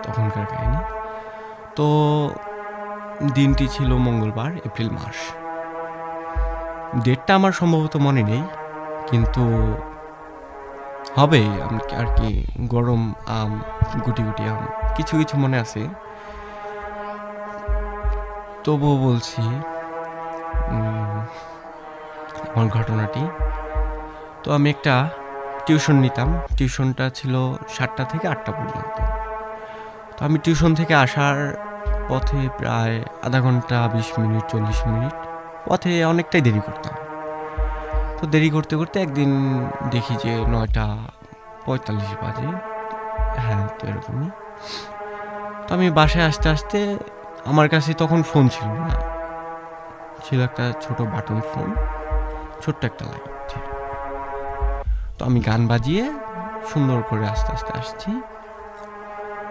তখনকার কাহিনী। তো দিনটি ছিল মঙ্গলবার, এপ্রিল মাস। ডেটটা আমার সম্ভবত মনে নেই, কিন্তু হবে আর কি। গরম আম, গুটি গুটি আম, কিছু কিছু মনে আছে। তবুও বলছি আমার ঘটনাটি। তো আমি একটা টিউশন নিতাম। টিউশনটা ছিল 7টা থেকে 8টা পর্যন্ত। তো আমি টিউশন থেকে আসার পথে প্রায় আধা ঘন্টা, 20 মিনিট, 40 মিনিট পথে অনেকটাই দেরি করতাম। তো দেরি করতে করতে একদিন দেখি যে 9টা 45 বাজে। হ্যাঁ, তো এরকমই। তো আমি বাসায় আসতে আসতে, আমার কাছে তখন ফোন ছিল না, ছিল একটা ছোট বাটন ফোন, ছোট্ট একটা লাইট। তো আমি গান বাজিয়ে সুন্দর করে আস্তে আস্তে আসছি।